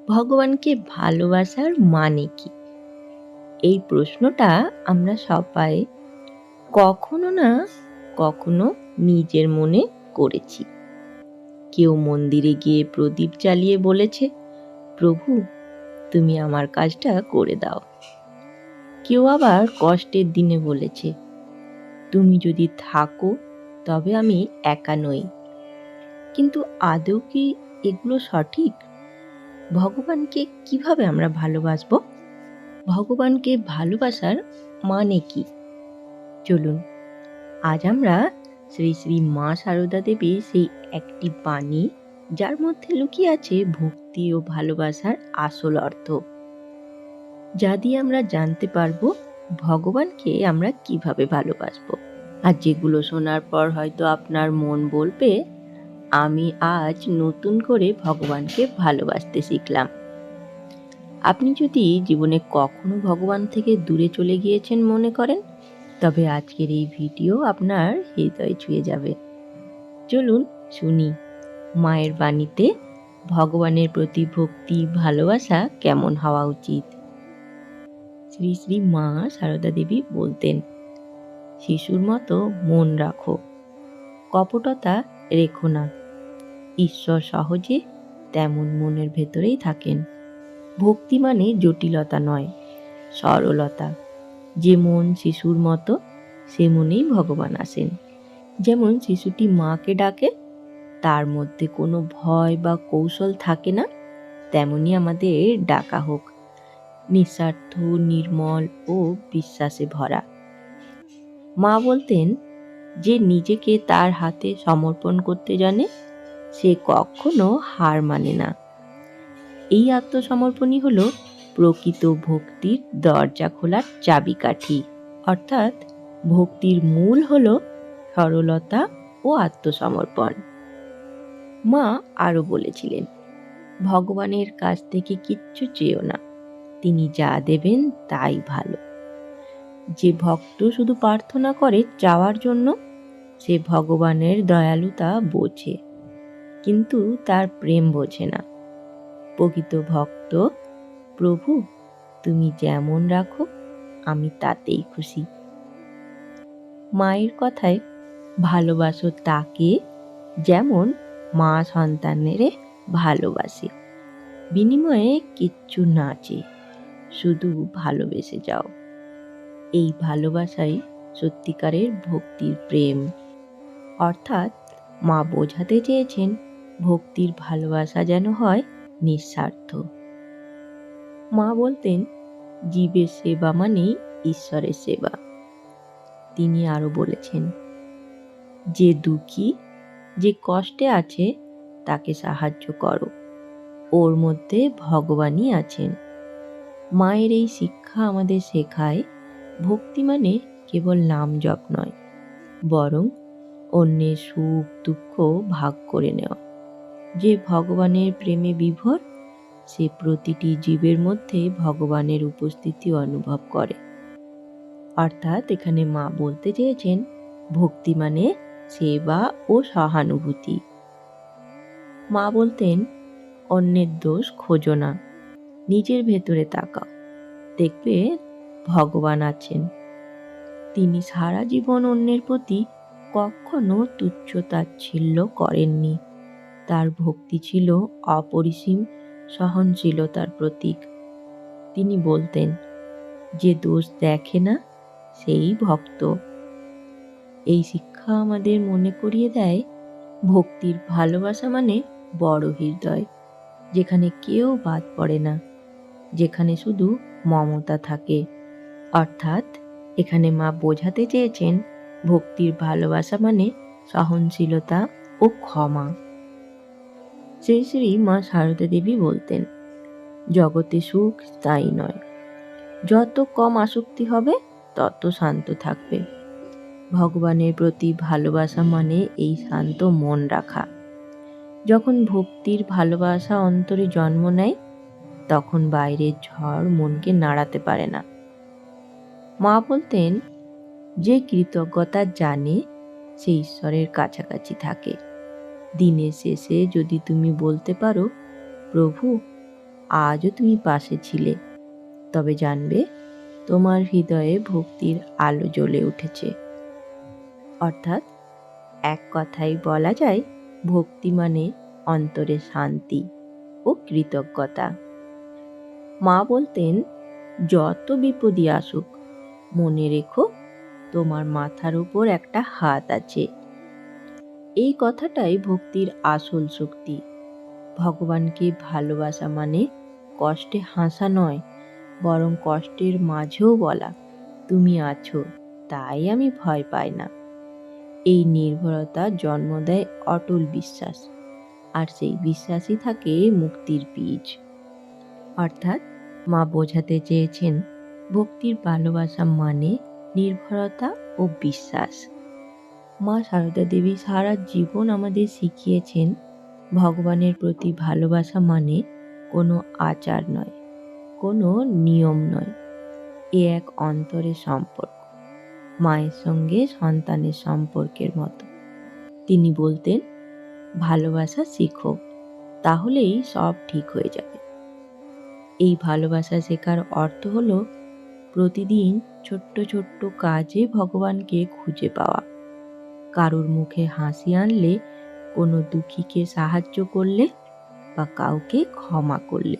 ভগবানকে ভালোবাসার মানে কি? এই প্রশ্নটা আমরা সবাই কখনো না কখনো নিজের মনে করেছি। কেউ মন্দিরে গিয়ে প্রদীপ জ্বালিয়ে বলেছে, প্রভু তুমি আমার কাজটা করে দাও। কেউ আবার কষ্টের দিনে বলেছে, তুমি যদি থাকো তবে আমি একা নই। কিন্তু আদৌ কি এগুলো সঠিক? ভগবানকে কিভাবে আমরা ভালোবাসবো? ভগবানকে ভালোবাসার মানে কি? চলুন আজ আমরা শ্রী শ্রী মা সারদা দেবীর সেই একটি বাণী, যার মধ্যে লুকিয়ে আছে ভক্তি ও ভালোবাসার আসল অর্থ, যা দিয়ে আমরা জানতে পারবো ভগবানকে আমরা কিভাবে ভালোবাসবো। আর যেগুলো শোনার পর হয়তো আপনার মন বলবে, আমি আজ নতুন করে ভগবানকে ভালোবাসতে শিখলাম। আপনি যদি জীবনে কখনো ভগবান থেকে দূরে চলে গিয়েছেন মনে করেন, তবে আজকের এই ভিডিও আপনার হৃদয় ছুঁয়ে যাবে। চলুন শুনি মায়ের বাণীতে ভগবানের প্রতি ভক্তি ভালোবাসা কেমন হওয়া উচিত। শ্রী শ্রী মা সারদা দেবী বলতেন, শিশুর মতো মন রাখো, কপটতা রেখো না। ঈশ্বর সহজে তেমন মনের ভেতরেই থাকেন। ভক্তি মানে জটিলতা নয়, সরলতা। যে মন শিশুর মতো, সে মনেই ভগবান আসেন। যেমন শিশুটি মাকে ডাকে, তার মধ্যে কোনো ভয় বা কৌশল থাকে না, তেমনি আমাদের ডাকা হোক নিঃস্বার্থ, নির্মল ও বিশ্বাসে ভরা। মা বলতেন, যে নিজেকে তার হাতে সমর্পণ করতে জানে, সে কখনো হার মানে না। এই আত্মসমর্পণই হলো প্রকৃত ভক্তির দরজা খোলার চাবিকাঠি। অর্থাৎ ভক্তির মূল হলো সরলতা ও আত্মসমর্পণ। মা আরো বলেছিলেন, ভগবানের কাছ থেকে কিচ্ছু চেয়েও না, তিনি যা দেবেন তাই ভালো। যে ভক্ত শুধু প্রার্থনা করে চাওয়ার জন্য, সে ভগবানের দয়ালুতা বোঝে, কিন্তু তার প্রেম বোঝে না। প্রকৃত ভক্ত, প্রভু তুমি যেমন রাখো আমি তাতেই খুশি। মায়ের কথায় ভালোবাসো তাকে যেমন মা সন্তানের ভালোবাসে, বিনিময়ে কিচ্ছু না চেয়ে শুধু ভালোবেসে যাও। এই ভালোবাসাই সত্যিকারের ভক্তির প্রেম। অর্থাৎ মা বোঝাতে চেয়েছেন, ভক্তির ভালোবাসা যেন হয় নিঃস্বার্থ। মা বলতেন, জীবের সেবা মানেই ঈশ্বরের সেবা। তিনি আরো বলেছেন, যে দুঃখী, যে কষ্টে আছে তাকে সাহায্য করো, ওর মধ্যে ভগবানই আছেন। মায়ের এই শিক্ষা আমাদের শেখায়, ভক্তি মানে কেবল নাম জপ নয়, বরং অন্যের সুখ দুঃখ ভাগ করে নেওয়া। যে ভগবানের প্রেমে বিভোর, সে প্রতিটি জীবের মধ্যে ভগবানের উপস্থিতি অনুভব করে। অর্থাৎ এখানে মা বলতে চেয়েছেন, ভক্তি মানে সেবা ও সহানুভূতি। মা বলতেন, অন্যের দোষ খোঁজো না, নিজের ভেতরে তাকাও, দেখবে ভগবান আছেন। তিনি সারা জীবন অন্যের প্রতি কখনো তুচ্ছ-তাচ্ছিল্য করেননি। তার ভক্তি ছিল অপরিসীম সহনশীলতার প্রতীক। তিনি বলতেন, যে দোষ দেখে না সেই ভক্ত। এই শিক্ষা আমাদের মনে করিয়ে দেয়, ভক্তির ভালোবাসা মানে বড় হৃদয়, যেখানে কেউ বাদ পড়ে না, যেখানে শুধু মমতা থাকে। অর্থাৎ এখানে মা বোঝাতে চেয়েছেন, ভক্তির ভালোবাসা মানে সহনশীলতা ও ক্ষমা। শ্রী শ্রী মা সারদা দেবী বলতেন, জগতে সুখ স্থায়ী নয়, যত কম আসক্তি হবে তত শান্ত থাকবে। ভগবানের প্রতি ভালোবাসা মানে এই শান্ত মন রাখা। যখন ভক্তির ভালোবাসা অন্তরে জন্ম নেয়, তখন বাইরের ঝড় মনকে নাড়াতে পারে না। মা বলতেন, যে কৃতজ্ঞতা জানে সে ঈশ্বরের কাছাকাছি থাকে। দিনের শেষে যদি তুমি বলতে পারো, প্রভু আজও তুমি পাশে ছিলে, তবে জানবে তোমার হৃদয়ে ভক্তির আলো জ্বলে উঠেছে। অর্থাৎ এক কথায় বলা যায়, ভক্তি মানে অন্তরে শান্তি ও কৃতজ্ঞতা। মা বলতেন, যত বিপদই আসুক মনে রেখো তোমার মাথার উপর একটা হাত আছে। এই কথাটাই ভক্তির আসল শক্তি। ভগবানকে ভালোবাসা মানে কষ্টে হাসা নয়, বরং কষ্টের মাঝেও বলা, তুমি আছো, তাই আমি ভয় পাই না। এই নির্ভরতা জন্ম দেয় অটল বিশ্বাস, আর সেই বিশ্বাসই থাকে মুক্তির বীজ। অর্থাৎ মা বোঝাতে চেয়েছেন, ভক্তির ভালোবাসা মানে নির্ভরতা ও বিশ্বাস। মা সারদা দেবী সারা জীবন আমাদের শিখিয়েছেন, ভগবানের প্রতি ভালোবাসা মানে কোনো আচার নয়, কোনো নিয়ম নয়, এ এক অন্তরের সম্পর্ক, মায়ের সঙ্গে সন্তানের সম্পর্কের মতো। তিনি বলতেন, ভালোবাসা শিখো, তাহলেই সব ঠিক হয়ে যাবে। এই ভালোবাসা শেখার অর্থ হলো প্রতিদিন ছোট্ট ছোট্ট কাজে ভগবানকে খুঁজে পাওয়া। কারোর মুখে হাসি আনলে, কোনো দুঃখীকে সাহায্য করলে বা কাউকে ক্ষমা করলে,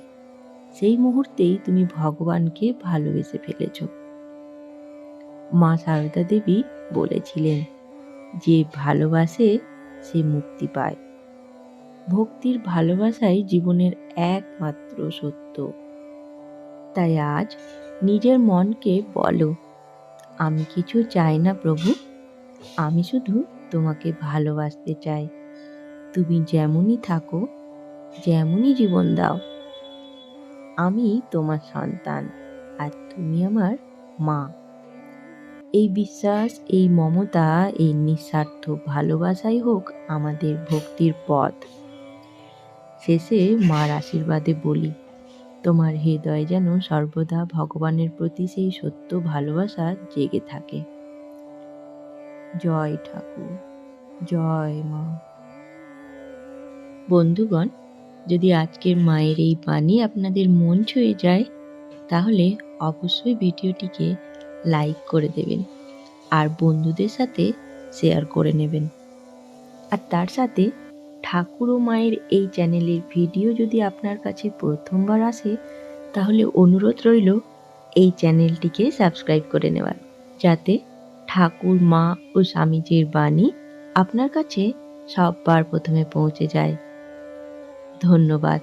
সেই মুহূর্তেই তুমি ভগবানকে ভালোবেসে ফেলেছ। মা সারদা দেবী বলেছিলেন, যে ভালোবাসে সে মুক্তি পায়। ভক্তির ভালোবাসাই জীবনের একমাত্র সত্য। তাই আজ নিজের মনকে বলো, আমি কিছু চাই না প্রভু, আমি শুধু তোমাকে ভালোবাসতে চাই। তুমি যেমনই থাকো, যেমনই জীবন দাও, আমি তোমার সন্তান, আর তুমি আমার মা। এই বিশ্বাস, এই মমতা, এই নিঃস্বার্থ ভালোবাসাই হোক আমাদের ভক্তির পথ। শেষে মার আশীর্বাদে বলি, তোমার হৃদয় যেন সর্বদা ভগবানের প্রতি সেই সত্য ভালোবাসা জেগে থাকে। জয় ঠাকুর, জয় মা। বন্ধুগণ, যদি আজকের মায়ের এই বাণী আপনাদের মন ছুঁয়ে যায়, তাহলে অবশ্যই ভিডিওটিকে লাইক করে দেবেন আর বন্ধুদের সাথে শেয়ার করে নেবেন। আর তার সাথে ঠাকুর ও মায়ের এই চ্যানেলের ভিডিও যদি আপনার কাছে প্রথমবার আসে, তাহলে অনুরোধ রইল এই চ্যানেলটিকে সাবস্ক্রাইব করে নেওয়ার, যাতে ঠাকুর, মা ও স্বামীজির বাণী আপনার কাছে সববার প্রথমে পৌঁছে যায়। ধন্যবাদ।